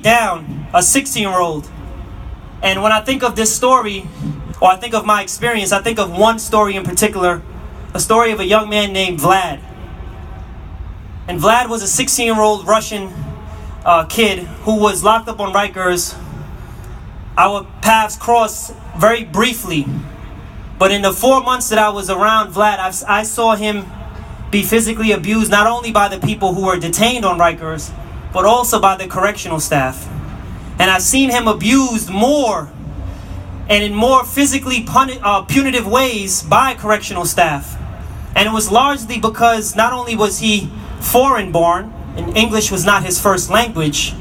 beat down a 16-year-old. And when I think of this story, or I think of my experience, I think of one story in particular, a story of a young man named Vlad. And Vlad was a 16-year-old Russian kid who was locked up on Rikers. Our paths crossed very briefly, but in the 4 months that I was around Vlad, I saw him be physically abused not only by the people who were detained on Rikers, but also by the correctional staff. And I've seen him abused more and in more physically punitive ways by correctional staff. And it was largely because not only was he foreign born, and English was not his first language,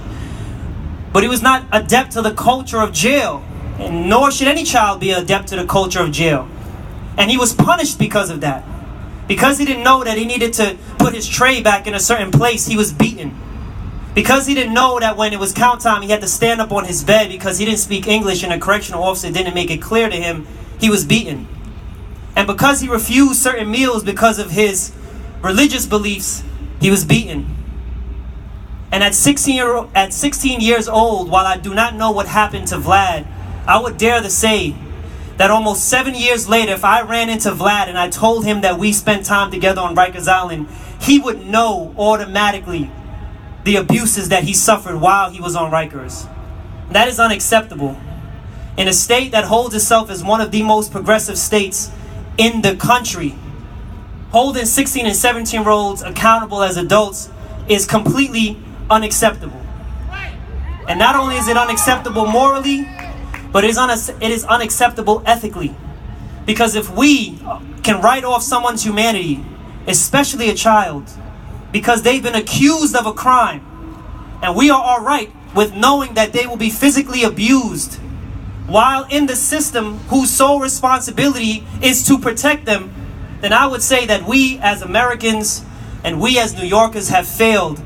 but he was not adept to the culture of jail, and nor should any child be adept to the culture of jail. And he was punished because of that. Because he didn't know that he needed to put his tray back in a certain place, he was beaten. Because he didn't know that when it was count time, he had to stand up on his bed because he didn't speak English and a correctional officer didn't make it clear to him, he was beaten. And because he refused certain meals because of his religious beliefs, he was beaten. And at 16 years old, while I do not know what happened to Vlad, I would dare to say that almost 7 years later, if I ran into Vlad and I told him that we spent time together on Rikers Island, he would know automatically the abuses that he suffered while he was on Rikers. That is unacceptable. In a state that holds itself as one of the most progressive states in the country, holding 16 and 17-year-olds accountable as adults is completely unacceptable. And not only is it unacceptable morally, but it is unacceptable ethically. Because if we can write off someone's humanity, especially a child, because they've been accused of a crime, and we are all right with knowing that they will be physically abused while in the system whose sole responsibility is to protect them, then I would say that we as Americans and we as New Yorkers have failed.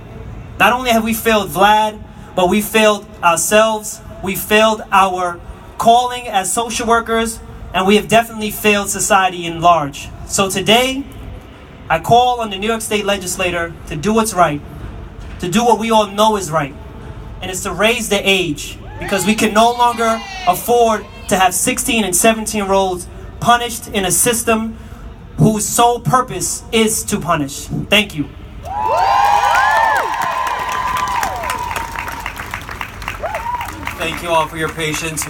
Not only have we failed Vlad, but we failed ourselves, we failed our calling as social workers, and we have definitely failed society in large. So today, I call on the New York State Legislature to do what's right, to do what we all know is right, and it's to raise the age, because we can no longer afford to have 16 and 17-year-olds punished in a system whose sole purpose is to punish. Thank you. Thank you all for your patience.